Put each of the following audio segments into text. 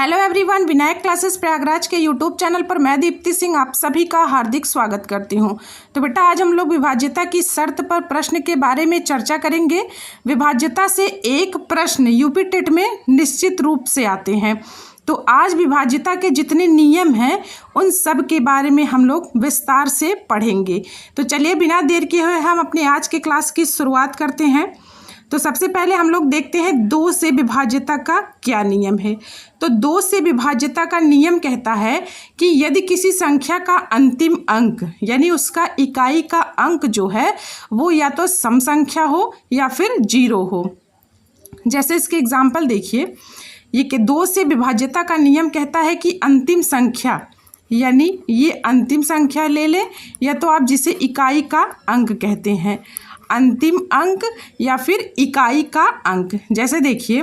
Hello everyone, Vinayak classes Prayagraj के YouTube channel पर मैं दीप्ति सिंह आप सभी का हार्दिक स्वागत करती हूं। तो बेटा, आज हम लोग विभाज्यता की शर्त पर प्रश्न के बारे में चर्चा करेंगे। विभाज्यता से एक प्रश्न यूपी टेट में निश्चित रूप से आते हैं। तो आज विभाज्यता के जितने नियम हैं उन सब के बारे में हम लोग विस्तार से पढ़ेंगे। तो चलिए बिना देर किए हुए हम अपने आज के क्लास की शुरुआत करते हैं। तो सबसे पहले हम लोग देखते हैं 2 से विभाज्यता का क्या नियम है। तो 2 से विभाज्यता का नियम कहता है कि यदि किसी संख्या का अंतिम अंक यानी उसका इकाई का अंक जो है वो या तो सम संख्या हो या फिर 0 हो। जैसे इसके एग्जाम्पल देखिए, ये कि 2 से विभाज्यता का नियम कहता है कि अंतिम संख्या यानी ये अंतिम संख्या ले लें या तो आप जिसे इकाई का अंक कहते हैं, अंतिम अंक या फिर इकाई का अंक। जैसे देखिए,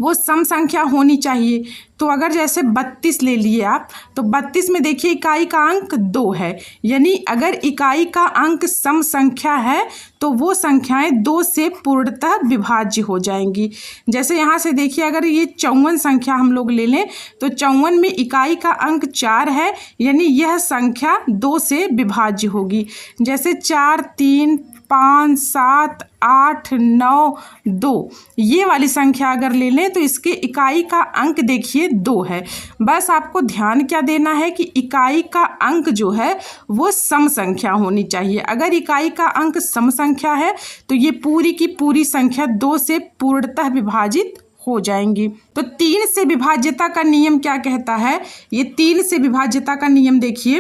वो सम संख्या होनी चाहिए। तो अगर जैसे 32 ले लिए आप, तो 32 में देखिए इकाई का अंक 2 है, यानी अगर इकाई का अंक सम संख्या है तो वो संख्याएं 2 से पूर्णतः विभाज्य हो जाएंगी। जैसे यहाँ से देखिए, अगर ये 54 संख्या हम लोग ले लें तो 54 में इकाई का अंक 4 है, यानी यह संख्या 2 से विभाज्य होगी। जैसे 4, 3, 5, 7, 8, 9, 2 ये वाली संख्या अगर ले लें तो इसके इकाई का अंक देखिए 2 है। बस आपको ध्यान क्या देना है कि इकाई का अंक जो है वो सम संख्या होनी चाहिए। अगर इकाई का अंक सम संख्या है तो ये पूरी की पूरी संख्या 2 से पूर्णतः विभाजित हो जाएंगी। तो 3 से विभाज्यता का नियम क्या कहता है? ये 3 से विभाज्यता का नियम देखिए,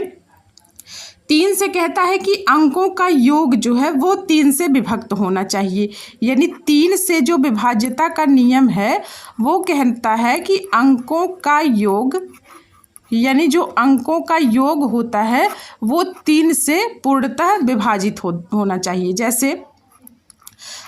3 से कहता है कि अंकों का योग जो है वो 3 से विभक्त होना चाहिए। यानी 3 से जो विभाज्यता का नियम है वो कहता है कि अंकों का योग यानी जो अंकों का योग होता है वो 3 से पूर्णतः विभाजित होना चाहिए। जैसे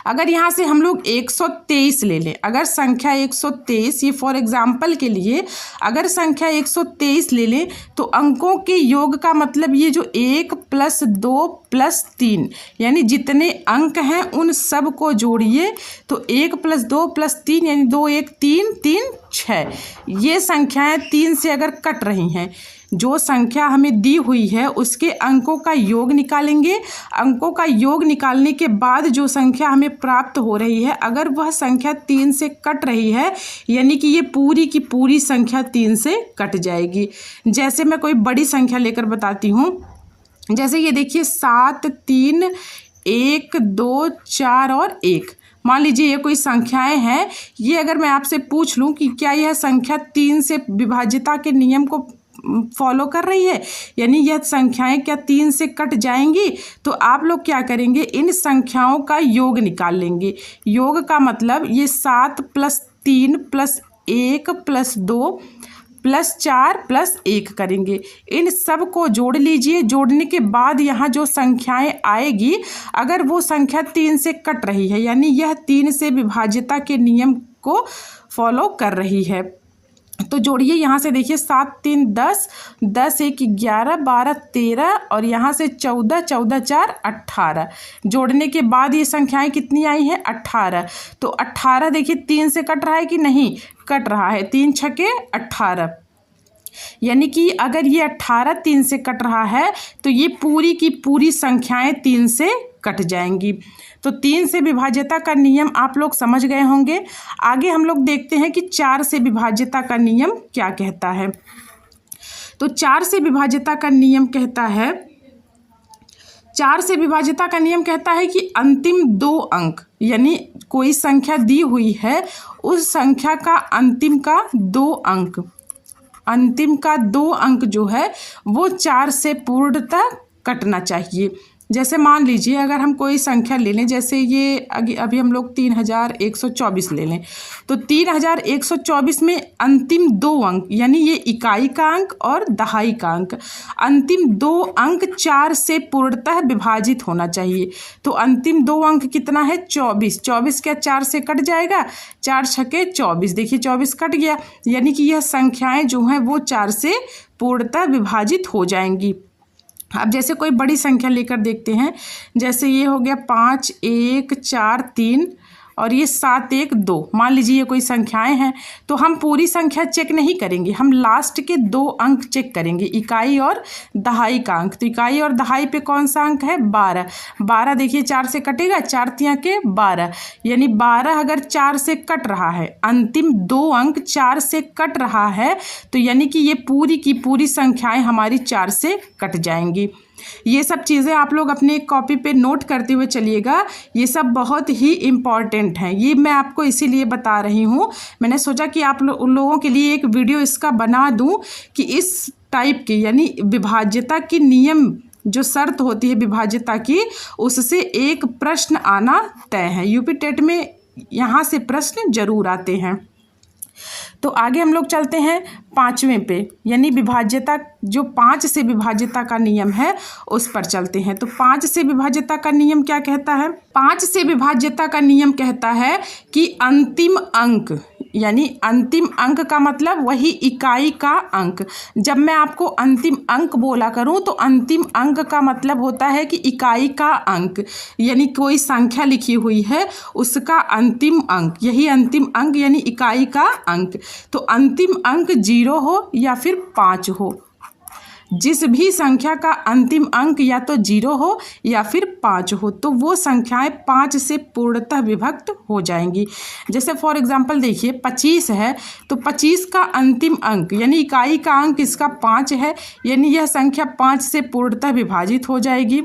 अगर यहाँ से हम लोग 123 ले लें, अगर संख्या 123, ये फॉर एग्जाम्पल के लिए अगर संख्या 123 ले लें तो अंकों के योग का मतलब ये जो 1 + 2 + 3 यानी जितने अंक हैं उन सब को जोड़िए तो 1 + 2 + 3 यानी 2, 1, 3, 3, 6 ये संख्याएं 3 से अगर कट रही हैं, जो संख्या हमें दी हुई है उसके अंकों का योग निकालेंगे। अंकों का योग निकालने के बाद जो संख्या हमें प्राप्त हो रही है, अगर वह संख्या 3 से कट रही है यानी कि ये पूरी की पूरी संख्या 3 से कट जाएगी। जैसे मैं कोई बड़ी संख्या लेकर बताती हूँ। जैसे ये देखिए 7, 3, 1, 2, 4 और 1। मान लीजिए ये कोई संख्याएं हैं, ये अगर मैं आपसे पूछ लूँ कि क्या यह संख्या 3 से विभाज्यता के नियम को फॉलो कर रही है, यानी यह संख्याएं क्या 3 से कट जाएंगी, तो आप लोग क्या करेंगे, इन संख्याओं का योग निकाल लेंगे। योग का मतलब ये 7 + 3 + 1 + 2 + 4 + 1 करेंगे। इन सब को जोड़ लीजिए। जोड़ने के बाद यहाँ जो संख्याएं आएगी, अगर वो संख्या 3 से कट रही है यानी यह 3 से विभाज्यता के नियम को फॉलो कर रही है। तो जोड़िए, यहाँ से देखिए 7, 3, 10, 10, 1, 11, 12, 13 और यहाँ से 14, 14, 4, 18। जोड़ने के बाद ये संख्याएं कितनी आई हैं? 18। तो 18 देखिए 3 से कट रहा है कि नहीं? कट रहा है। 3 × 6 = 18, यानी कि अगर ये 18 3 से कट रहा है तो ये पूरी की पूरी संख्याएं 3 से कट जाएंगी। तो 3 से विभाज्यता का नियम आप लोग समझ गए होंगे। आगे हम लोग देखते हैं कि 4 से विभाज्यता का नियम क्या कहता है। तो 4 से विभाज्यता का नियम कहता है, 4 से विभाज्यता का नियम कहता है कि अंतिम 2 अंक यानी कोई संख्या दी हुई है, उस संख्या का अंतिम का 2 अंक जो है वो 4 से पूर्णतः कटना चाहिए। जैसे मान लीजिए अगर हम कोई संख्या ले लें, जैसे ये अभी हम लोग 3124 ले लें, तो 3124 में अंतिम 2 अंक यानी ये इकाई का अंक और दहाई का अंक, अंतिम 2 अंक 4 से पूर्णतः विभाजित होना चाहिए। तो अंतिम 2 अंक कितना है? 24। 24 क्या 4 से कट जाएगा? 4 × 6 = 24। देखिए 24 कट गया, यानी कि यह संख्याएं जो हैं वो 4 से पूर्णतः विभाजित हो जाएंगी। अब जैसे कोई बड़ी संख्या लेकर देखते हैं। जैसे ये हो गया 5, 1, 4, 3 और ये 7 1 2। मान लीजिए ये कोई संख्याएं हैं तो हम पूरी संख्या चेक नहीं करेंगे, हम लास्ट के 2 अंक चेक करेंगे, इकाई और दहाई का अंक। तो इकाई और दहाई पे कौन सा अंक है? 12। 12 देखिए 4 से कटेगा, 4 तियां के 12, यानी 12 अगर 4 से कट रहा है, अंतिम 2 अंक 4 से कट रहा है, तो यानी कि ये पूरी की पूरी संख्याएं हमारी 4 से कट जाएंगी। ये सब चीज़ें आप लोग अपने कॉपी पे नोट करते हुए चलिएगा, ये सब बहुत ही इम्पॉर्टेंट हैं। ये मैं आपको इसीलिए बता रही हूँ, मैंने सोचा कि आप उन लोगों के लिए एक वीडियो इसका बना दूँ कि इस टाइप की यानी विभाज्यता की नियम जो शर्त होती है विभाज्यता की, उससे एक प्रश्न आना तय है। यूपी टेट में यहाँ से प्रश्न जरूर आते हैं। तो आगे हम लोग चलते हैं 5वें पे, यानी विभाज्यता जो 5 से विभाज्यता का नियम है उस पर चलते हैं। तो 5 से विभाज्यता का नियम क्या कहता है? 5 से विभाज्यता का नियम कहता है कि अंतिम अंक, यानी अंतिम अंक का मतलब वही इकाई का अंक। जब मैं आपको अंतिम अंक बोला करूं तो अंतिम अंक का मतलब होता है कि इकाई का अंक, यानी कोई संख्या लिखी हुई है उसका अंतिम अंक, यही अंतिम अंक यानी इकाई का अंक। तो अंतिम अंक 0 हो या फिर 5 हो, जिस भी संख्या का अंतिम अंक या तो 0 हो या फिर 5 हो, तो वो संख्याएं 5 से पूर्णतः विभक्त हो जाएंगी। जैसे फॉर एग्जांपल देखिए 25 है, तो 25 का अंतिम अंक यानी इकाई का अंक इसका 5 है, यानी यह संख्या 5 से पूर्णतः विभाजित हो जाएगी।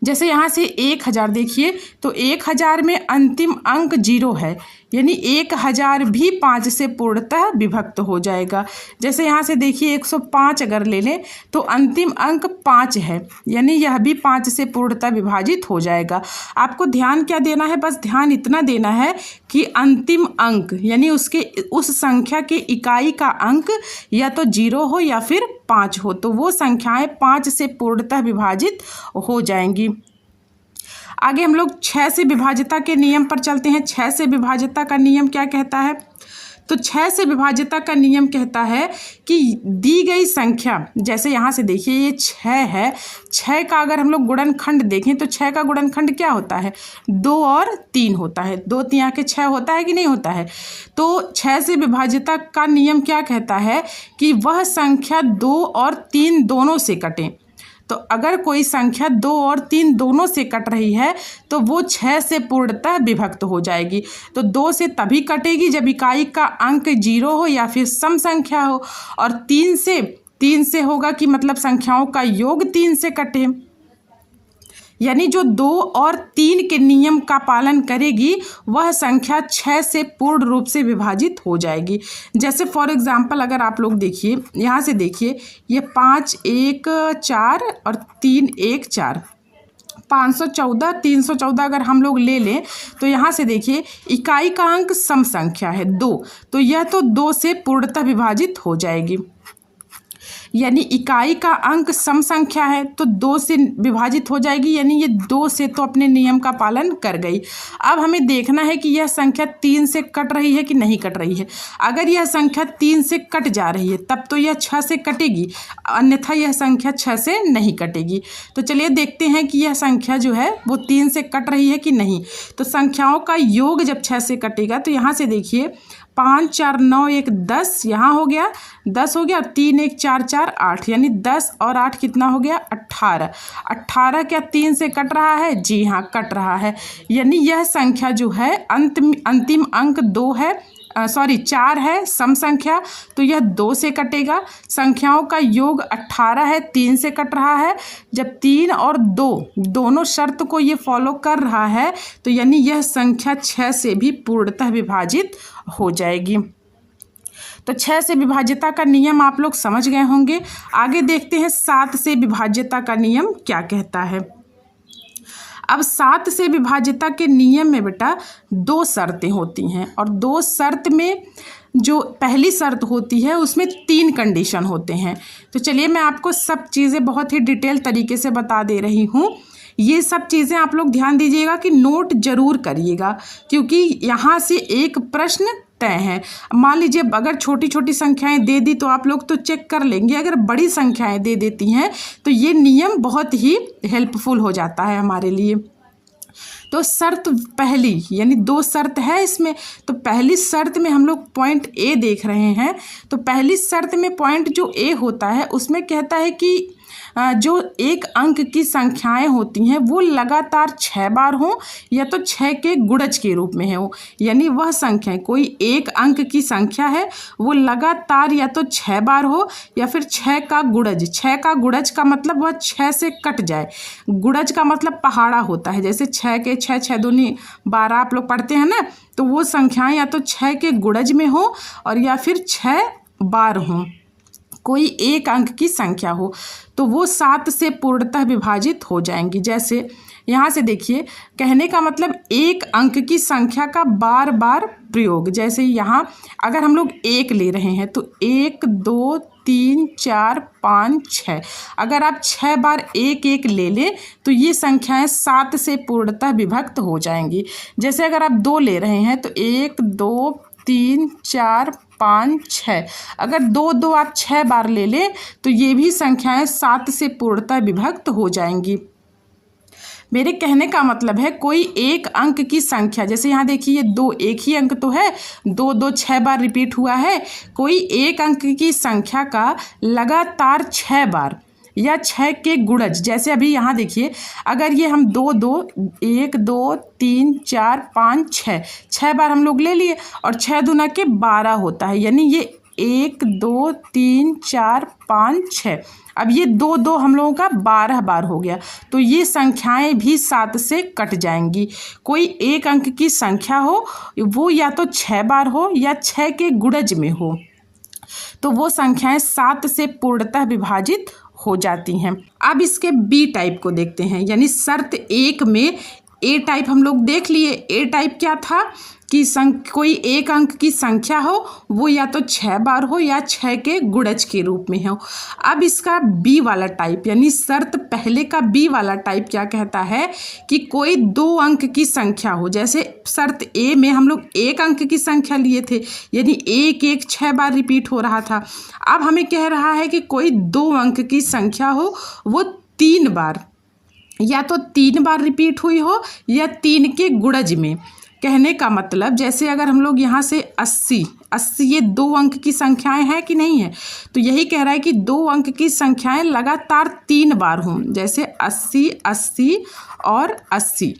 जैसे यहाँ से 1000 देखिए, तो 1000 में अंतिम अंक 0 है, यानी 1000 भी 5 से पूर्णतः विभक्त हो जाएगा। जैसे यहाँ से देखिए 105 अगर ले लें तो अंतिम अंक 5 है, यानी यह भी 5 से पूर्णतः विभाजित हो जाएगा। आपको ध्यान क्या देना है? बस ध्यान इतना देना है कि अंतिम अंक यानी उसके उस संख्या के इकाई का अंक या तो 0 हो या फिर 5 हो, तो वो संख्याएं 5 से पूर्णतः विभाजित हो जाएंगी। आगे हम लोग 6 से विभाज्यता के नियम पर चलते हैं। 6 से विभाज्यता का नियम क्या कहता है? तो 6 से विभाज्यता का नियम कहता है कि दी गई संख्या, जैसे यहाँ से देखिए ये 6 है, 6 का अगर हम लोग गुणनखंड देखें तो 6 का गुणनखंड क्या होता है? 2 और 3 होता है। 2 तियां के 6 होता है कि नहीं होता है? तो 6 से विभाज्यता का नियम क्या कहता है कि वह संख्या 2 और 3 दोनों से कटे। तो अगर कोई संख्या 2 और 3 दोनों से कट रही है तो वो 6 से पूर्णतः विभक्त हो जाएगी। तो 2 से तभी कटेगी जब इकाई का अंक 0 हो या फिर सम संख्या हो, और 3 से होगा कि मतलब संख्याओं का योग 3 से कटे, यानी जो 2 और 3 के नियम का पालन करेगी वह संख्या 6 से पूर्ण रूप से विभाजित हो जाएगी। जैसे फॉर एग्जांपल अगर आप लोग देखिए, यहाँ से देखिए ये 5 1 4 और 3 1 4, 514 314 अगर हम लोग ले लें तो यहाँ से देखिए इकाई का अंक सम संख्या है 2, तो यह तो 2 से पूर्णतः विभाजित हो जाएगी। यानी इकाई का अंक सम संख्या है तो 2 से विभाजित हो जाएगी, यानी ये 2 से तो अपने नियम का पालन कर गई। अब हमें देखना है कि यह संख्या 3 से कट रही है कि नहीं कट रही है। अगर यह संख्या 3 से कट जा रही है तब तो यह 6 से कटेगी, अन्यथा यह संख्या 6 से नहीं कटेगी। तो चलिए देखते हैं कि यह संख्या जो है वो 3 से कट रही है कि नहीं। तो संख्याओं का योग जब 6 से कटेगा तो यहाँ से देखिए 5 4 9 1 10, यहाँ हो गया 10 हो गया, और 3 1 4 4 8, यानी 10 और 8 कितना हो गया? 18। 18 क्या 3 से कट रहा है? जी हाँ, कट रहा है। यानी यह संख्या जो है अंतिम अंक 2 है, 4 है, सम संख्या, तो यह 2 से कटेगा। संख्याओं का योग 18 है, 3 से कट रहा है। जब 3 और 2 दोनों शर्त को ये फॉलो कर रहा है तो यानी यह संख्या 6 से भी पूर्णतः विभाजित हो जाएगी। तो 6 से विभाज्यता का नियम आप लोग समझ गए होंगे। आगे देखते हैं 7 से विभाज्यता का नियम क्या कहता है। अब 7 से विभाज्यता के नियम में बेटा 2 शर्तें होती हैं, और 2 शर्त में जो पहली शर्त होती है उसमें 3 कंडीशन होते हैं। तो चलिए मैं आपको सब चीज़ें बहुत ही डिटेल तरीके से बता दे रही हूँ। ये सब चीज़ें आप लोग ध्यान दीजिएगा कि नोट जरूर करिएगा, क्योंकि यहाँ से एक प्रश्न तय है। मान लीजिए अगर छोटी छोटी संख्याएं दे दी तो आप लोग तो चेक कर लेंगे, अगर बड़ी संख्याएं दे देती हैं तो ये नियम बहुत ही हेल्पफुल हो जाता है हमारे लिए। तो शर्त पहली, यानी दो शर्त है इसमें, तो पहली शर्त में हम लोग पॉइंट ए देख रहे हैं। तो पहली शर्त में पॉइंट जो ए होता है उसमें कहता है कि जो एक अंक की संख्याएं होती हैं वो लगातार 6 बार हों या तो 6 के गुणज के रूप में हो, यानी वह संख्याएं, कोई एक अंक की संख्या है वो लगातार या तो 6 बार हो या फिर 6 का गुणज। 6 का गुणज का मतलब वह 6 से कट जाए। गुणज का मतलब पहाड़ा होता है, जैसे 6 के 6, 6 दूनी 12 आप लोग पढ़ते हैं ना, तो वो संख्याएं या तो 6 के गुणज में हो और या फिर 6 बार हों। कोई एक अंक की संख्या हो तो वो 7 से पूर्णतः विभाजित हो जाएंगी। जैसे यहाँ से देखिए, कहने का मतलब एक अंक की संख्या का बार बार प्रयोग। जैसे यहाँ अगर हम लोग 1 ले रहे हैं तो 1 2 3 4 5 6, अगर आप 6 बार 1 1 ले लें तो ये संख्याएं 7 से पूर्णतः विभक्त हो जाएंगी। जैसे अगर आप 2 ले रहे हैं तो 1 2 3 4 5 6, अगर 2 2 आप 6 बार ले लें तो ये भी संख्याएं 7 से पूर्णतः विभक्त हो जाएंगी। मेरे कहने का मतलब है कोई एक अंक की संख्या, जैसे यहाँ देखिए 2 एक ही अंक तो है, 2 2 6 बार रिपीट हुआ है। कोई एक अंक की संख्या का लगातार 6 बार या 6 के गुणज, जैसे अभी यहाँ देखिए अगर ये हम 2 2 1 2 3 4 5 6 बार हम लोग ले लिए और 6 दूना के 12 होता है, यानी ये 1 2 3 4 5 6, अब ये 2 2 हम लोगों का 12 बार हो गया, तो ये संख्याएं भी 7 से कट जाएंगी। कोई एक अंक की संख्या हो वो या तो 6 बार हो या 6 के गुणज में हो तो वो संख्याएं 7 से पूर्णतः विभाजित हो जाती हैं। अब इसके बी टाइप को देखते हैं, यानी शर्त 1 में ए टाइप हम लोग देख लिए। ए टाइप क्या था कि कोई एक अंक की संख्या हो वो या तो 6 बार हो या 6 के गुणज के रूप में हो। अब इसका बी वाला टाइप, यानी शर्त पहले का बी वाला टाइप क्या कहता है कि कोई 2 अंक की संख्या हो। जैसे शर्त ए में हम लोग एक अंक की संख्या लिए थे, यानी 1 1 6 बार रिपीट हो रहा था। अब हमें कह रहा है कि कोई 2 अंक की संख्या हो वो 3 बार, या तो 3 बार रिपीट हुई हो या 3 के गुणज में। कहने का मतलब जैसे अगर हम लोग यहाँ से 80 ये 2 अंक की संख्याएं हैं कि नहीं है, तो यही कह रहा है कि 2 अंक की संख्याएं लगातार 3 बार हों। जैसे 80 80 और 80,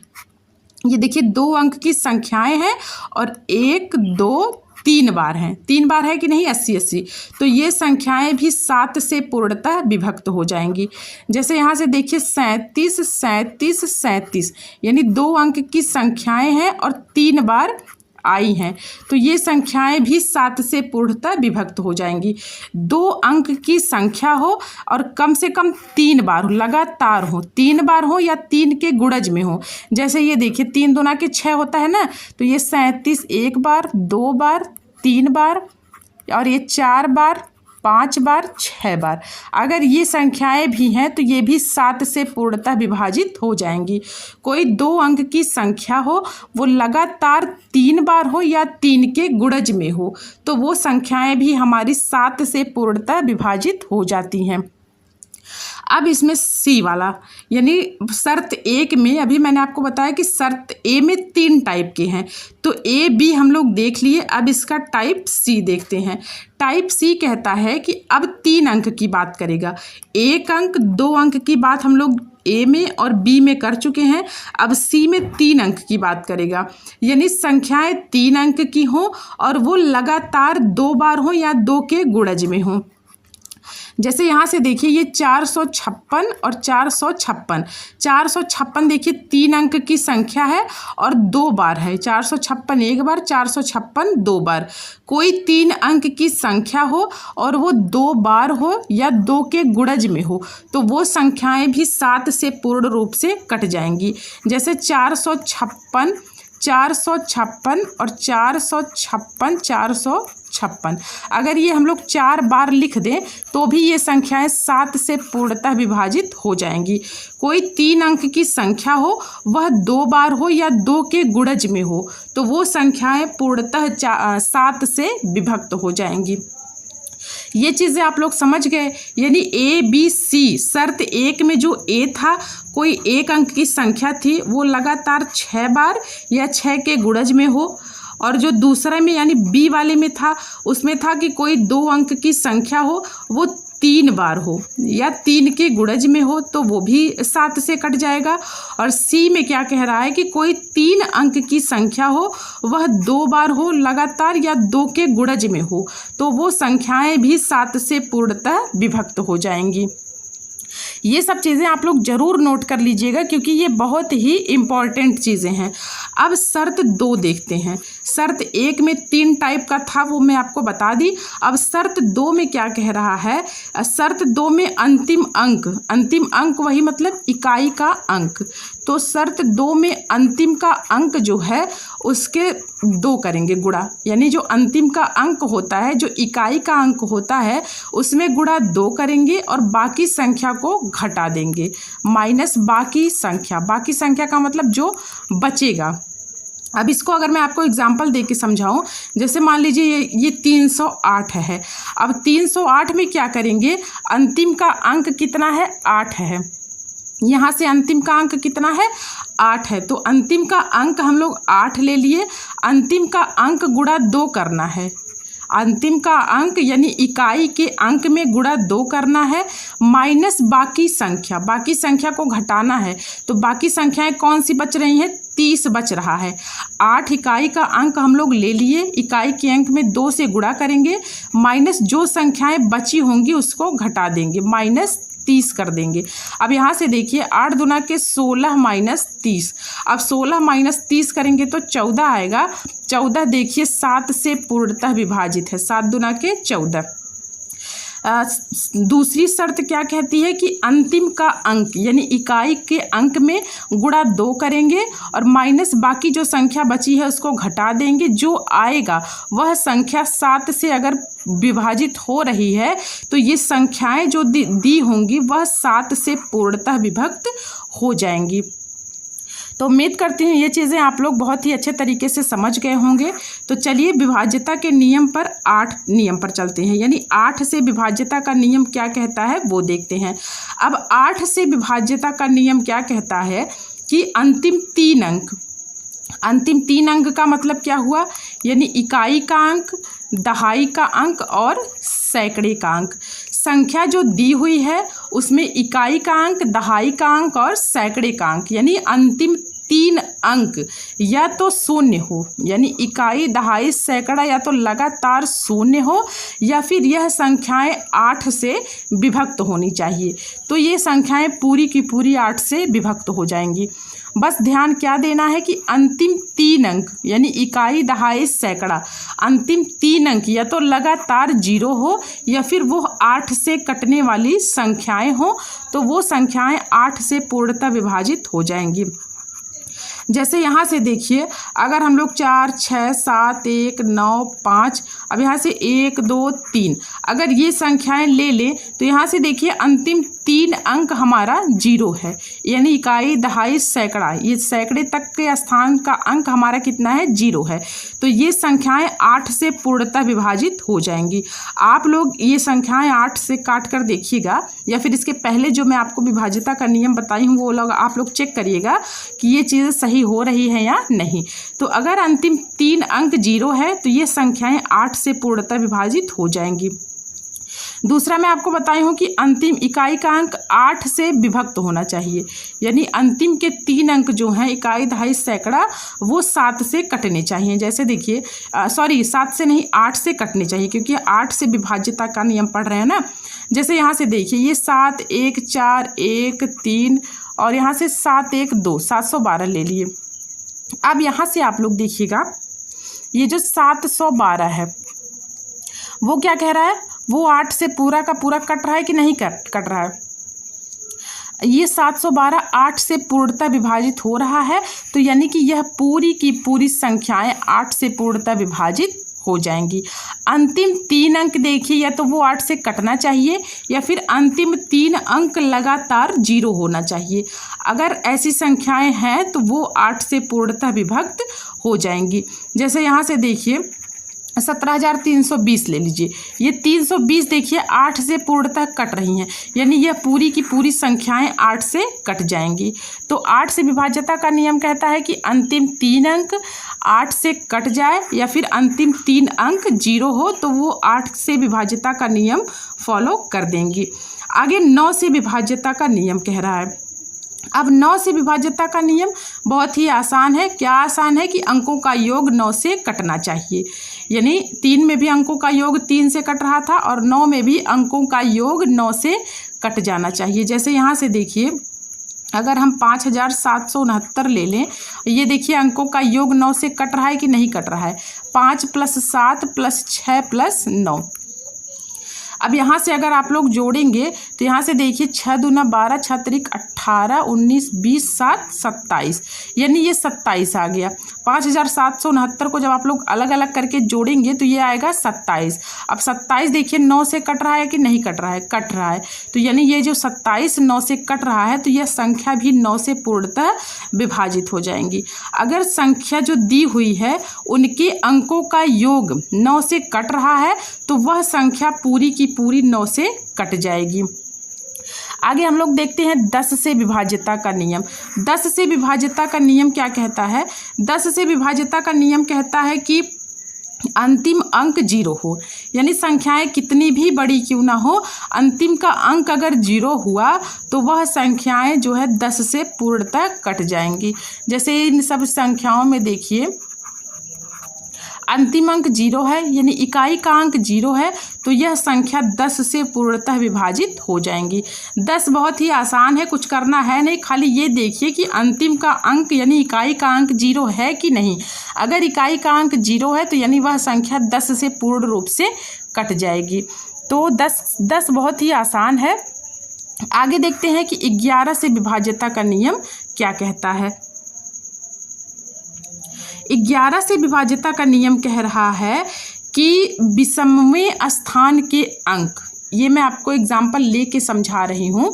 ये देखिए 2 अंक की संख्याएं हैं और 1 2 3 बार हैं, 3 बार है कि नहीं 80 80, तो ये संख्याएं भी 7 से पूर्णतः विभक्त हो जाएंगी। जैसे यहाँ से देखिए 37 37 37, यानी 2 अंक की संख्याएं हैं और 3 बार आई हैं, तो ये संख्याएं भी 7 से पूर्णतः विभक्त हो जाएंगी। 2 अंक की संख्या हो और कम से कम 3 बार हो, लगातार हो, 3 बार हो या 3 के गुणज में हो। जैसे ये देखिए 3 दूना के 6 होता है ना, तो ये 37 1 बार 2 बार 3 बार और ये 4 बार 5 बार 6 बार। अगर ये संख्याएं भी हैं तो ये भी 7 से पूर्णतः विभाजित हो जाएंगी। कोई 2 अंक की संख्या हो वो लगातार 3 बार हो या 3 के गुणज में हो तो वो संख्याएं भी हमारी 7 से पूर्णतः विभाजित हो जाती हैं। अब इसमें सी वाला, यानी शर्त 1 में अभी मैंने आपको बताया कि शर्त ए में 3 टाइप के हैं, तो ए बी हम लोग देख लिए। अब इसका टाइप सी देखते हैं। टाइप सी कहता है कि अब 3 अंक की बात करेगा। 1 अंक 2 अंक की बात हम लोग ए में और बी में कर चुके हैं, अब सी में 3 अंक की बात करेगा, यानी संख्याएं 3 अंक की हों और वो लगातार 2 बार हों या 2 के गुणज में हों। जैसे यहाँ से देखिए ये 456 और 456, 456 देखिए 3 अंक की संख्या है और 2 बार है। 456 1 बार, 456 2 बार। कोई 3 अंक की संख्या हो और वो 2 बार हो या 2 के गुणज में हो तो वो संख्याएं भी 7 से पूर्ण रूप से कट जाएंगी। जैसे 456 456 और 456 456, अगर ये हम लोग 4 बार लिख दें तो भी ये संख्याएं 7 से पूर्णतः विभाजित हो जाएंगी। कोई 3 अंक की संख्या हो वह 2 बार हो या 2 के गुणज में हो तो वो संख्याएं पूर्णतः 7 से विभक्त हो जाएंगी। ये चीज़ें आप लोग समझ गए। यानी ए बी सी, शर्त एक में जो ए था, कोई एक अंक की संख्या थी, वो लगातार 6 बार या 6 के गुणज में हो, और जो दूसरे में यानी बी वाले में था, उसमें था कि कोई 2 अंक की संख्या हो, वो 3 बार हो या 3 के गुणज में हो, तो वो भी 7 से कट जाएगा। और सी में क्या कह रहा है कि कोई 3 अंक की संख्या हो, वह 2 बार हो लगातार या 2 के गुणज में हो, तो वो संख्याएं भी 7 से पूर्णतः विभक्त हो जाएंगी। ये सब चीज़ें आप लोग ज़रूर नोट कर लीजिएगा, क्योंकि ये बहुत ही इम्पॉर्टेंट चीज़ें हैं। अब शर्त 2 देखते हैं। शर्त 1 में 3 टाइप का था, वो मैं आपको बता दी। अब शर्त 2 में क्या कह रहा है? शर्त 2 में अंतिम अंक वही मतलब इकाई का अंक। तो शर्त 2 में अंतिम का अंक जो है उसके 2 करेंगे गुणा, यानी जो अंतिम का अंक होता है, जो इकाई का अंक होता है, उसमें गुणा 2 करेंगे और बाकी संख्या को घटा देंगे, माइनस बाकी संख्या का मतलब जो बचेगा। अब इसको अगर मैं आपको एग्जाम्पल दे के समझाऊँ, जैसे मान लीजिए ये 308 है। अब 308 में क्या करेंगे? अंतिम का अंक कितना है? 8 है। यहाँ से अंतिम का अंक कितना है? 8 है। तो अंतिम का अंक हम लोग 8 ले लिए, अंतिम का अंक गुणा 2 करना है। अंतिम का अंक यानी इकाई के अंक में गुणा 2 करना है, माइनस बाकी संख्या को घटाना है। तो बाकी संख्याएं कौन सी बच रही हैं? 30 बच रहा है। 8 इकाई का अंक हम लोग ले लिए, इकाई के अंक में 2 से गुणा करेंगे, माइनस जो संख्याएं बची होंगी उसको घटा देंगे, माइनस 30 कर देंगे। अब यहाँ से देखिए 8 दूना के 16 माइनस 30। अब 16 माइनस 30 करेंगे तो 14 आएगा। 14 देखिए 7 से पूर्णतः विभाजित है, 7 दूना के 14। दूसरी शर्त क्या कहती है कि अंतिम का अंक यानी इकाई के अंक में गुणा 2 करेंगे और माइनस बाकी जो संख्या बची है उसको घटा देंगे। जो आएगा वह संख्या 7 से अगर विभाजित हो रही है तो ये संख्याएं जो दी होंगी वह 7 से पूर्णतः विभक्त हो जाएंगी। तो उम्मीद करती हूँ ये चीज़ें आप लोग बहुत ही अच्छे तरीके से समझ गए होंगे। तो चलिए विभाज्यता के नियम पर 8 नियम पर चलते हैं, यानी 8 से विभाज्यता का नियम क्या कहता है वो देखते हैं। अब 8 से विभाज्यता का नियम क्या कहता है कि अंतिम 3 अंक का मतलब क्या हुआ? यानी इकाई का अंक, दहाई का अंक और सैकड़े का अंक। संख्या जो दी हुई है उसमें इकाई का अंक, दहाई का अंक और सैकड़े का अंक, यानी अंतिम 3 अंक या तो शून्य हो, यानी इकाई, दहाई, सैकड़ा या तो लगातार शून्य हो, या फिर यह संख्याएं 8 से विभक्त होनी चाहिए। तो ये संख्याएं पूरी की पूरी 8 से विभक्त हो जाएंगी। बस ध्यान क्या देना है कि अंतिम 3 अंक यानी इकाई, दहाई, सैकड़ा, अंतिम 3 अंक या तो लगातार 0 हो या फिर वो 8 से कटने वाली संख्याएं हो, तो वो संख्याएं 8 से पूर्णतः विभाजित हो जाएंगी। जैसे यहाँ से देखिए, अगर हम लोग 4, 6, 7, 1, 9, 5, अब यहाँ से 1, 2, 3 अगर ये संख्याएं ले लें तो यहाँ से देखिए अंतिम 3 अंक हमारा 0 है, यानी इकाई, दहाई, सैकड़ा, ये सैकड़े तक के स्थान का अंक हमारा कितना है? 0 है। तो ये संख्याएं 8 से पूर्णतः विभाजित हो जाएंगी। आप लोग ये संख्याएं 8 से काट कर देखिएगा, या फिर इसके पहले जो मैं आपको विभाज्यता का नियम बताई हूँ वो लोग आप लोग चेक करिएगा कि ये चीज़ें सही हो रही है या नहीं। तो अगर अंतिम 3 अंक 0 है तो ये संख्याएं 8 से पूर्णतः विभाजित हो जाएंगी। दूसरा मैं आपको बताई हूँ कि अंतिम इकाई का अंक 8 से विभक्त होना चाहिए, यानी अंतिम के 3 अंक जो हैं इकाई, दहाई, सैकड़ा, वो 7 से कटने चाहिए। जैसे देखिए 7 से नहीं 8 से कटने चाहिए, क्योंकि 8 से विभाज्यता का नियम पढ़ रहे हैं ना। जैसे यहाँ से देखिए ये 7, 1, 4, 1, 3 और यहाँ से 7, 1, 2, 712 ले लिए। अब यहाँ से आप लोग देखिएगा ये जो 712 है वो क्या कह रहा है? वो 8 से पूरा का पूरा कट रहा है कि नहीं कट रहा है? ये 712 8 से पूर्णतः विभाजित हो रहा है, तो यानी कि यह पूरी की पूरी संख्याएं 8 से पूर्णतः विभाजित हो जाएंगी। अंतिम 3 अंक देखिए, या तो वो 8 से कटना चाहिए या फिर अंतिम 3 अंक लगातार 0 होना चाहिए। अगर ऐसी संख्याएं हैं तो वो 8 से पूर्णतः विभक्त हो जाएंगी। जैसे यहाँ से देखिए 17,320 ले लीजिए। ये 320 देखिए 8 से पूर्णतः कट रही हैं, यानी यह पूरी की पूरी संख्याएं 8 से कट जाएंगी। तो 8 से विभाज्यता का नियम कहता है कि अंतिम 3 अंक 8 से कट जाए या फिर अंतिम 3 अंक 0 हो तो वो 8 से विभाज्यता का नियम फॉलो कर देंगी। आगे 9 से विभाज्यता का नियम कह रहा है। अब 9 से विभाज्यता का नियम बहुत ही आसान है। क्या आसान है कि अंकों का योग 9 से कटना चाहिए, यानी 3 में भी अंकों का योग 3 से कट रहा था और 9 में भी अंकों का योग 9 से कट जाना चाहिए। जैसे यहाँ से देखिए, अगर हम 5,769 ले लें, ये देखिए अंकों का योग 9 से कट रहा है कि नहीं कट रहा है। 5 + 7 + 6 + 9। अब यहाँ से अगर आप लोग जोड़ेंगे तो यहाँ से देखिए 6 दूना 12, 6 त्रिक 18, 19, 20, 7, 27, यानी ये 27 आ गया। 5,769 को जब आप लोग अलग अलग करके जोड़ेंगे तो ये आएगा 27। अब 27 देखिए 9 से कट रहा है कि नहीं कट रहा है, कट रहा है। तो यानी ये जो 27 9 से कट रहा है तो यह संख्या भी 9 से पूर्णतः विभाजित हो जाएंगी। अगर संख्या जो दी हुई है उनके अंकों का योग 9 से कट रहा है तो वह संख्या पूरी की पूरी 9 से कट जाएगी। आगे हम लोग देखते हैं 10 से विभाज्यता का नियम। 10 से विभाज्यता का नियम क्या कहता है? 10 से विभाज्यता का नियम कहता है कि अंतिम अंक 0 हो, यानी संख्याएं कितनी भी बड़ी क्यों ना हो, अंतिम का अंक अगर 0 हुआ तो वह संख्याएं जो है 10 से पूर्णतः कट जाएंगी। जैसे इन सब संख्याओं में देखिए अंतिम अंक 0 है, यानी इकाई का अंक 0 है, तो यह संख्या 10 से पूर्णतः विभाजित हो जाएंगी। 10 बहुत ही आसान है, कुछ करना है नहीं, खाली ये देखिए कि अंतिम का अंक यानी इकाई का अंक 0 है कि नहीं। अगर इकाई का अंक 0 है तो यानी वह संख्या 10 से पूर्ण रूप से कट जाएगी। तो 10 बहुत ही आसान है। आगे देखते हैं कि 11 से विभाज्यता का नियम क्या कहता है। 11 से विभाज्यता का नियम कह रहा है कि विषमवें स्थान के अंक, ये मैं आपको एग्जाम्पल लेके समझा रही हूँ।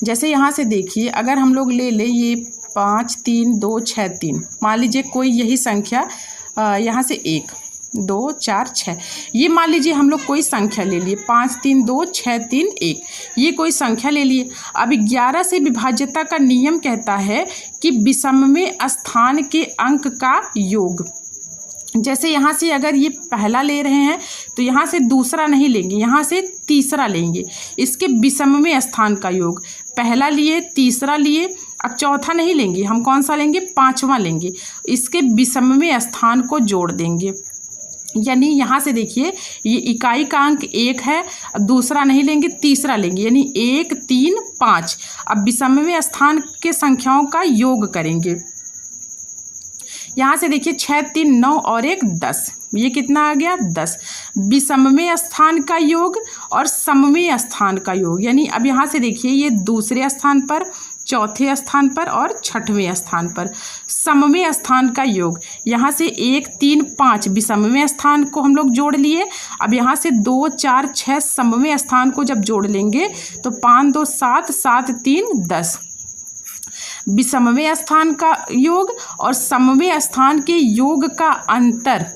जैसे यहाँ से देखिए, अगर हम लोग ले लें ये 5 3 2 6 3, मान लीजिए कोई यही संख्या यहाँ से 1 2 4 6, ये मान लीजिए हम लोग कोई संख्या ले लिए 5 3 2 6 3 1, ये कोई संख्या ले लिए। अब 11 से विभाज्यता का नियम कहता है कि विषमवें स्थान के अंक का योग। जैसे यहाँ से अगर ये पहला ले रहे हैं तो यहाँ से दूसरा नहीं लेंगे, यहाँ से तीसरा लेंगे। इसके विषमवें स्थान का योग, पहला लिए तीसरा लिए, अब चौथा नहीं लेंगे, हम कौन सा लेंगे? 5वां लेंगे। इसके विषमवें स्थान को जोड़ देंगे। यानी यहाँ से देखिए ये इकाई का अंक 1 है, दूसरा नहीं लेंगे तीसरा लेंगे, यानी 1 3 5। अब विषमवें स्थान के संख्याओं का योग करेंगे। यहाँ से देखिए 6 3 9 और 1 10, ये कितना आ गया? 10। विषमवें स्थान का योग और समवें स्थान का योग, यानी अब यहाँ से देखिए ये दूसरे स्थान पर, चौथे स्थान पर और छठवें स्थान पर समवें स्थान का योग। यहाँ से 1 3 5 विषमवें स्थान को हम लोग जोड़ लिए। अब यहाँ से 2 4 6 समवें स्थान को जब जोड़ लेंगे तो 5 2 7 7 3 10। विषमवें स्थान का योग और समवें स्थान के योग का अंतर।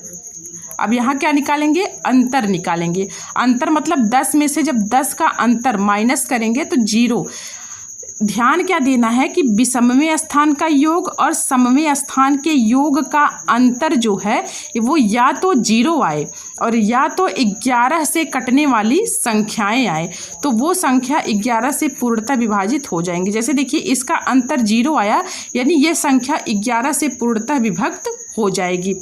अब यहाँ क्या निकालेंगे? अंतर निकालेंगे। अंतर मतलब 10 में से जब 10 का अंतर माइनस करेंगे तो 0। ध्यान क्या देना है कि विषमवें स्थान का योग और समवें स्थान के योग का अंतर जो है वो या तो 0 आए और या तो 11 से कटने वाली संख्याएं आए, तो वो संख्या 11 से पूर्णतः विभाजित हो जाएंगी। जैसे देखिए इसका अंतर 0 आया, यानी ये संख्या 11 से पूर्णतः विभक्त हो जाएगी।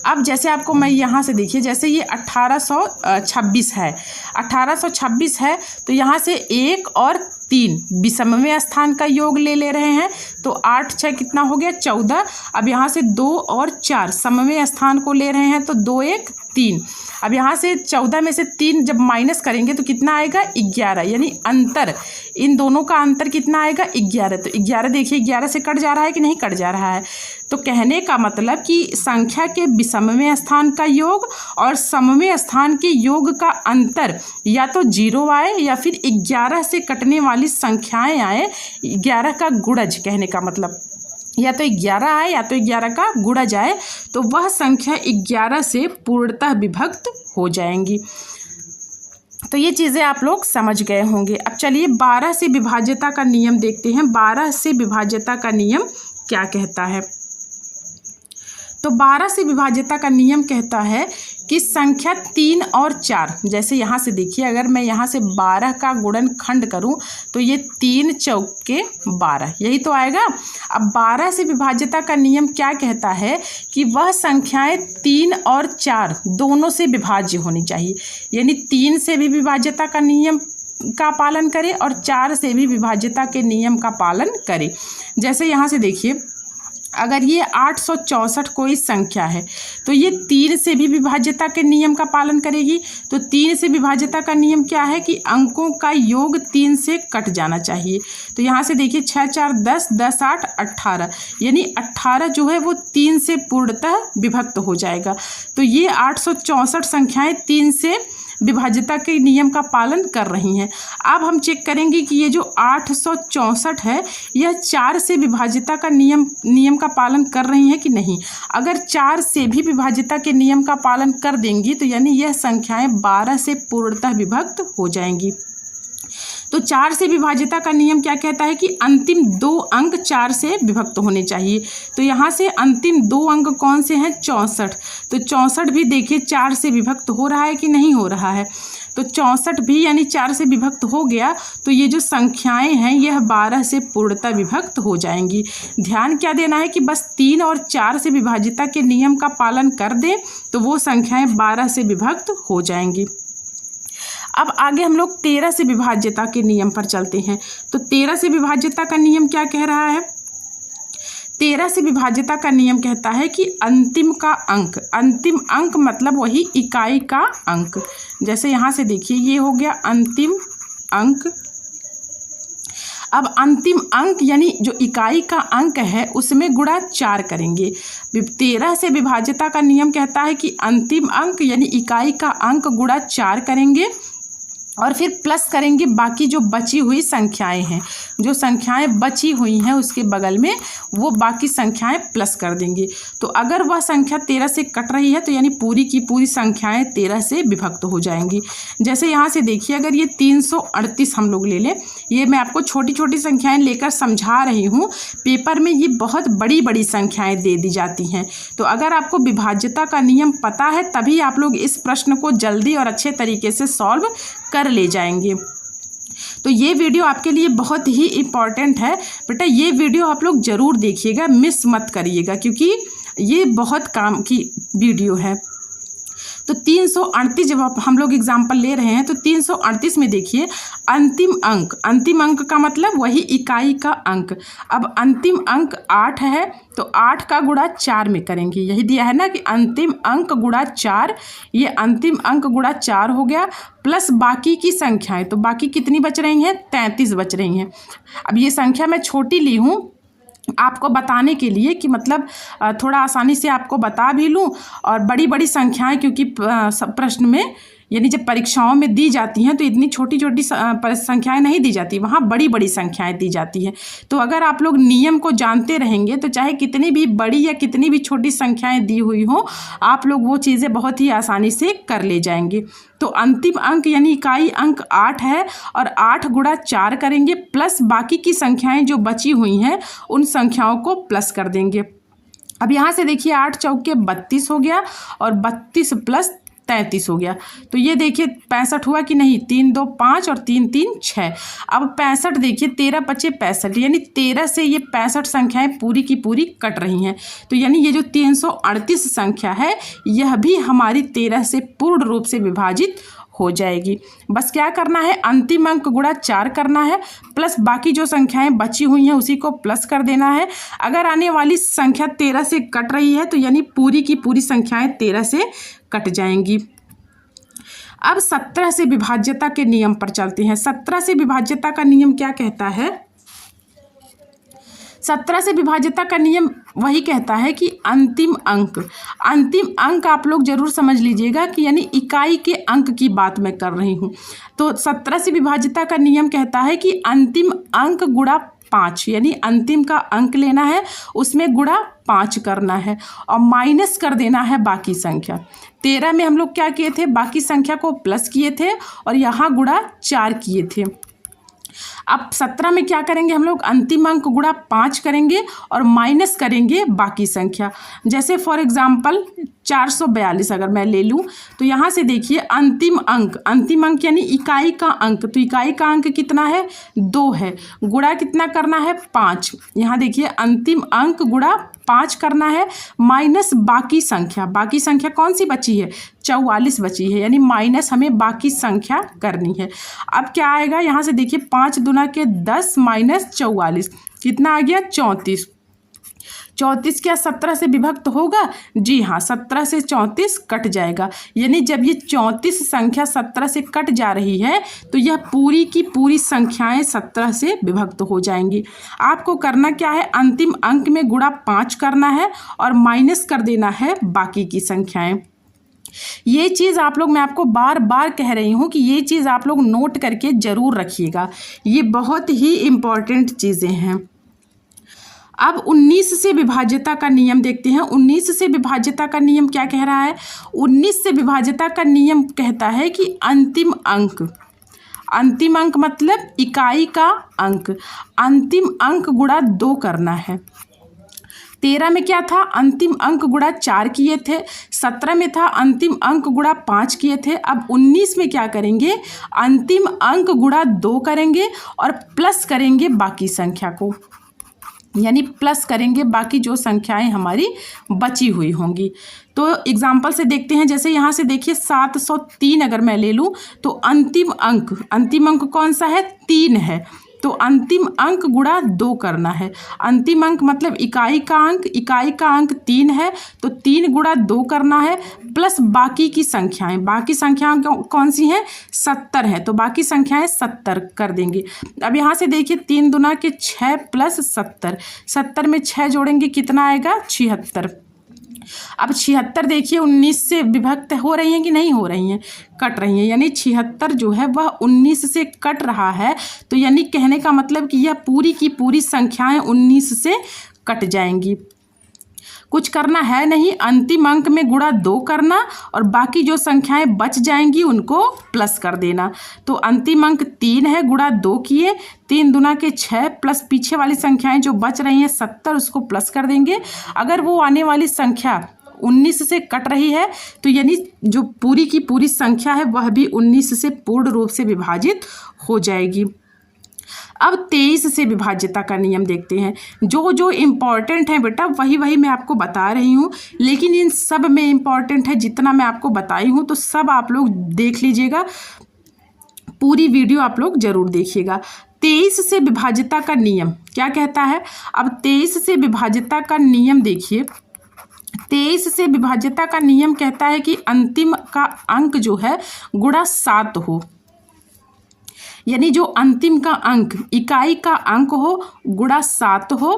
अब जैसे आपको मैं यहाँ से देखिए, जैसे ये 1826 है, 1826 है तो यहाँ से 1 और 3 विषमवें स्थान का योग ले रहे हैं, तो 8 6 कितना हो गया? 14। अब यहाँ से 2 और 4 समवें स्थान को ले रहे हैं तो 2 1 3। अब यहाँ से 14 में से 3 जब माइनस करेंगे तो कितना आएगा? 11, यानी अंतर, इन दोनों का अंतर कितना आएगा? 11। तो 11 देखिए 11 से कट जा रहा है कि नहीं कट जा रहा है। तो कहने का मतलब कि संख्या के विषमवें स्थान का योग और समवें स्थान के योग का अंतर या तो 0 आए या फिर 11 से कटने वाली संख्याएं आए, 11 का गुणज कहने का मतलब। या तो 11 आए या तो 11 का गुणा जाए, तो वह संख्या 11 से पूर्णतः विभक्त हो जाएंगी। तो ये चीज़ें आप लोग समझ गए होंगे। अब चलिए 12 से विभाज्यता का नियम देखते हैं। 12 से विभाज्यता का नियम क्या कहता है? तो 12 से विभाज्यता का नियम कहता है कि संख्या 3 और 4, जैसे यहाँ से देखिए, अगर मैं यहाँ से 12 का गुणनखंड करूँ तो ये 3 चौके 12, यही तो आएगा। अब 12 से विभाज्यता का नियम क्या कहता है कि वह संख्याएं 3 और 4 दोनों से विभाज्य होनी चाहिए, यानी 3 से भी विभाज्यता का नियम का पालन करे और 4 से भी विभाज्यता के नियम का पालन करे। जैसे यहाँ से देखिए, अगर ये 864 कोई संख्या है तो ये 3 से भी विभाज्यता के नियम का पालन करेगी। तो 3 से विभाज्यता का नियम क्या है कि अंकों का योग 3 से कट जाना चाहिए। तो यहाँ से देखिए 6 4 10, 10 8 18, यानी 18 जो है वो 3 से पूर्णतः विभक्त हो जाएगा। तो ये 864 संख्याएं 3 से विभाज्यता के नियम का पालन कर रही हैं। अब हम चेक करेंगे कि ये जो 864 है यह 4 से विभाज्यता का नियम का पालन कर रही हैं कि नहीं। अगर 4 से भी विभाज्यता के नियम का पालन कर देंगी तो यानी यह संख्याएं 12 से पूर्णतः विभक्त हो जाएंगी। तो 4 से विभाज्यता का नियम क्या कहता है कि अंतिम 2 अंक 4 से विभक्त होने चाहिए। तो यहाँ से अंतिम 2 अंक कौन से हैं? 64। तो 64 भी देखिए 4 से विभक्त हो रहा है कि नहीं हो रहा है। तो 64 भी यानी 4 से विभक्त हो गया, तो ये जो संख्याएं हैं यह 12 से पूर्णतः विभक्त हो जाएंगी। ध्यान क्या देना है कि बस 3 और 4 से विभाज्यता के नियम का पालन कर दें तो वो संख्याएं 12 से विभक्त हो जाएंगी। अब आगे हम लोग 13 से विभाज्यता के नियम पर चलते हैं। तो 13 से विभाज्यता का नियम क्या कह रहा है? 13 से विभाज्यता का नियम कहता है कि अंतिम अंक मतलब वही इकाई का अंक। जैसे यहाँ से देखिए ये हो गया अंतिम अंक। अब अंतिम अंक यानी जो इकाई का अंक है उसमें गुणा 4 करेंगे। 13 से विभाज्यता का नियम कहता है कि अंतिम अंक यानी इकाई का अंक गुणा 4 करेंगे और फिर प्लस करेंगे बाकी जो बची हुई संख्याएं हैं। जो संख्याएं बची हुई हैं उसके बगल में वो बाकी संख्याएं प्लस कर देंगे। तो अगर वह संख्या 13 से कट रही है तो यानी पूरी की पूरी संख्याएं 13 से विभक्त हो जाएंगी। जैसे यहाँ से देखिए, अगर ये 338 हम लोग ले लें, ये मैं आपको छोटी छोटी संख्याएं लेकर समझा रही हूँ। पेपर में ये बहुत बड़ी बड़ी संख्याएं दे दी जाती हैं। तो अगर आपको विभाज्यता का नियम पता है तभी आप लोग इस प्रश्न को जल्दी और अच्छे तरीके से सॉल्व कर ले जाएंगे। तो ये वीडियो आपके लिए बहुत ही इम्पॉर्टेंट है बेटा, ये वीडियो आप लोग ज़रूर देखिएगा, मिस मत करिएगा, क्योंकि ये बहुत काम की वीडियो है। तो 338 जब हम लोग एग्जाम्पल ले रहे हैं तो 338 में देखिए अंतिम अंक का मतलब वही इकाई का अंक। अब अंतिम अंक 8 है तो 8 का गुणा 4 में करेंगे। यही दिया है ना कि अंतिम अंक गुणा 4, ये अंतिम अंक गुणा 4 हो गया प्लस बाकी की संख्याएं। तो बाकी कितनी बच रही हैं? 33 बच रही हैं। अब ये संख्या मैं छोटी ली हूँ आपको बताने के लिए कि मतलब थोड़ा आसानी से आपको बता भी लूँ, और बड़ी बड़ी संख्याएं क्योंकि प्रश्न में यानी जब परीक्षाओं में दी जाती हैं तो इतनी छोटी छोटी संख्याएं नहीं दी जाती, वहाँ बड़ी बड़ी संख्याएं दी जाती हैं। तो अगर आप लोग नियम को जानते रहेंगे तो चाहे कितनी भी बड़ी या कितनी भी छोटी संख्याएं दी हुई हों, आप लोग वो चीज़ें बहुत ही आसानी से कर ले जाएंगे। तो अंतिम अंक यानी इकाई अंक 8 है और 8 गुणा 4 करेंगे प्लस बाकी की संख्याएं जो बची हुई हैं उन संख्याओं को प्लस कर देंगे। अब यहाँ से देखिए 8 चौके 32 हो गया और 32 प्लस 33 हो गया। तो ये देखिए 65 हुआ कि नहीं? 3 2 5 और 3 3 6। अब 65 देखिए 13 पचे 65, यानी 13 से ये 65 संख्याएं पूरी की पूरी कट रही हैं। तो यानी ये जो 338 संख्या है यह भी हमारी 13 से पूर्ण रूप से विभाजित हो जाएगी। बस क्या करना है? अंतिम अंक गुणा 4 करना है प्लस बाकी जो संख्याएं बची हुई हैं उसी को प्लस कर देना है। अगर आने वाली संख्या 13 से कट रही है तो यानी पूरी की पूरी संख्याएं 13 से कट जाएंगी। अब 17 से विभाज्यता के नियम पर चलते हैं। 17 से विभाज्यता का नियम क्या कहता है? 17 से विभाज्यता का नियम वही कहता है कि अंतिम अंक आप लोग जरूर समझ लीजिएगा कि यानी इकाई के अंक की बात मैं कर रही हूँ। तो 17 से विभाज्यता का नियम कहता है कि अंतिम अंक गुणा 5, यानी अंतिम का अंक लेना है, उसमें गुणा 5 करना है और माइनस कर देना है बाकी संख्या। 13 में हम लोग क्या किए थे, बाकी संख्या को प्लस किए थे और यहाँ गुणा 4 किए थे। अब 17 में क्या करेंगे हम लोग, अंतिम अंक गुणा 5 करेंगे और माइनस करेंगे बाकी संख्या। जैसे फॉर एग्जांपल 442 अगर मैं ले लूँ तो यहाँ से देखिए अंतिम अंक यानी इकाई का अंक, तो इकाई का अंक कितना है, 2 है, गुणा कितना करना है, 5। यहाँ देखिए अंतिम अंक गुणा 5 करना है माइनस बाकी संख्या कौन सी बची है, 44 बची है, यानी माइनस हमें बाकी संख्या करनी है। अब क्या आएगा, यहाँ से देखिए 5 दूना के 10 माइनस 44 कितना आ गया, 34। 34 क्या 17 से विभक्त होगा, जी हाँ, 17 से 34 कट जाएगा। यानी जब ये 34 संख्या 17 से कट जा रही है तो यह पूरी की पूरी संख्याएं 17 से विभक्त हो जाएंगी। आपको करना क्या है, अंतिम अंक में गुणा 5 करना है और माइनस कर देना है बाकी की संख्याएं। ये चीज़ आप लोग, मैं आपको बार बार कह रही हूँ कि ये चीज़ आप लोग नोट करके ज़रूर रखिएगा, ये बहुत ही इम्पॉर्टेंट चीज़ें हैं। अब 19 से विभाज्यता का नियम देखते हैं। 19 से विभाज्यता का नियम क्या कह रहा है, 19 से विभाज्यता का नियम कहता है कि अंतिम अंक मतलब इकाई का अंक, अंतिम अंक गुणा 2 करना है। 13 में क्या था, अंतिम अंक गुणा 4 किए थे। 17 में था अंतिम अंक गुणा 5 किए थे। अब 19 में क्या करेंगे, अंतिम अंक गुणा 2 करेंगे और प्लस करेंगे बाकी संख्या को, यानी प्लस करेंगे बाकी जो संख्याएं हमारी बची हुई होंगी। तो एग्जाम्पल से देखते हैं, जैसे यहाँ से देखिए 703 अगर मैं ले लूँ तो अंतिम अंक कौन सा है, 3 है, तो अंतिम अंक गुणा 2 करना है। अंतिम अंक मतलब इकाई का अंक 3 है, तो 3 गुणा 2 करना है प्लस बाकी की संख्याएं कौन सी हैं, 70 है, तो बाकी संख्याएं 70 कर देंगे। अब यहाँ से देखिए 3 दूना के 6 प्लस 70 में 6 जोड़ेंगे कितना आएगा, 76। अब 76 देखिए 19 से विभक्त हो रही हैं कि नहीं हो रही हैं, कट रही हैं, यानी 76 जो है वह 19 से कट रहा है। तो यानी कहने का मतलब कि यह पूरी की पूरी संख्याएं 19 से कट जाएंगी। कुछ करना है नहीं, अंतिम अंक में गुणा 2 करना और बाकी जो संख्याएं बच जाएंगी उनको प्लस कर देना। तो अंतिम अंक 3 है, गुणा 2 किए, 3 दूना के 6 प्लस पीछे वाली संख्याएं जो बच रही हैं 70, उसको प्लस कर देंगे। अगर वो आने वाली संख्या 19 से कट रही है तो यानी जो पूरी की पूरी संख्या है वह भी 19 से पूर्ण रूप से विभाजित हो जाएगी। अब 23 से विभाज्यता का नियम देखते हैं। जो जो इम्पॉर्टेंट है बेटा वही मैं आपको बता रही हूँ, लेकिन इन सब में इम्पॉर्टेंट है जितना मैं आपको बताई हूँ, तो सब आप लोग देख लीजिएगा, पूरी वीडियो आप लोग जरूर देखिएगा। 23 से विभाज्यता का नियम क्या कहता है, अब 23 से विभाज्यता का नियम देखिए। 23 से विभाज्यता का नियम कहता है कि अंतिम का अंक जो है गुणा 7 हो, यानी जो अंतिम का अंक इकाई का अंक हो गुणा 7 हो,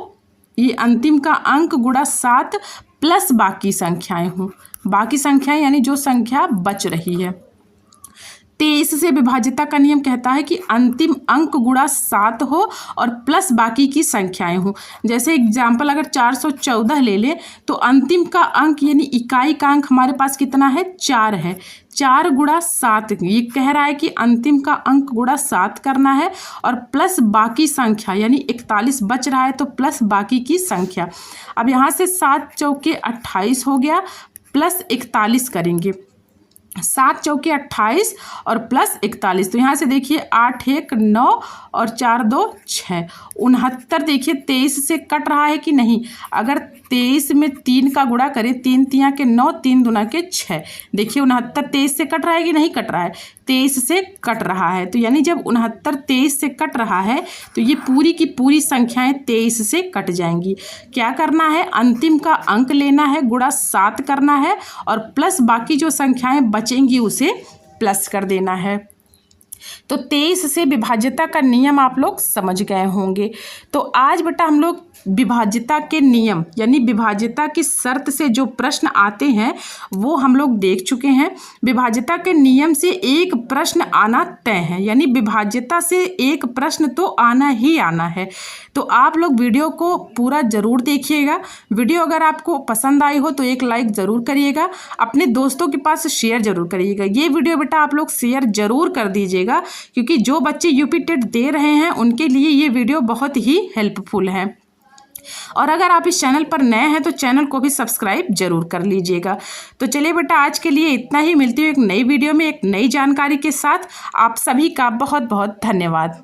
ये अंतिम का अंक गुणा 7 प्लस बाकी संख्याएं हो, बाकी संख्याएं यानी जो संख्या बच रही है। 23 से विभाज्यता का नियम कहता है कि अंतिम अंक गुणा 7 हो और प्लस बाकी की संख्याएं हो। जैसे एग्जाम्पल अगर 414 ले लें तो अंतिम का अंक यानी इकाई का अंक हमारे पास कितना है, 4 है, 4 गुणा 7, ये कह रहा है कि अंतिम का अंक गुणा 7 करना है और प्लस बाकी संख्या यानी 41 बच रहा है तो प्लस बाकी की संख्या। अब यहाँ से 7 चौके 28 हो गया, प्लस 41 करेंगे, 7 चौके 28 और प्लस 41, तो यहाँ से देखिए 8 1 9 और 4 2 6, 69 देखिए 23 से कट रहा है कि नहीं। अगर 23 में 3 का गुणा करें, 3 तिया के 9, 3 दूना के 6, देखिए 69 23 से कट रहा है कि नहीं कट रहा है, 23 से कट रहा है। तो यानी जब 69 23 से कट रहा है तो ये पूरी की पूरी संख्याएं 23 से कट जाएंगी। क्या करना है, अंतिम का अंक लेना है, गुणा 7 करना है और प्लस बाकी जो संख्याएं बचेंगी उसे प्लस कर देना है। तो 23 से विभाज्यता का नियम आप लोग समझ गए होंगे। तो आज बेटा हम लोग विभाज्यता के नियम यानी विभाज्यता की शर्त से जो प्रश्न आते हैं वो हम लोग देख चुके हैं। विभाज्यता के नियम से एक प्रश्न आना तय है, यानी विभाज्यता से एक प्रश्न तो आना ही आना है। तो आप लोग वीडियो को पूरा ज़रूर देखिएगा। वीडियो अगर आपको पसंद आई हो तो एक लाइक ज़रूर करिएगा, अपने दोस्तों के पास शेयर ज़रूर करिएगा। ये वीडियो बेटा आप लोग शेयर ज़रूर कर दीजिएगा, क्योंकि जो बच्चे यूपी टेट दे रहे हैं उनके लिए ये वीडियो बहुत ही हेल्पफुल है। और अगर आप इस चैनल पर नए हैं तो चैनल को भी सब्सक्राइब जरूर कर लीजिएगा। तो चलिए बेटा आज के लिए इतना ही, मिलती हूँ एक नई वीडियो में एक नई जानकारी के साथ। आप सभी का बहुत बहुत धन्यवाद।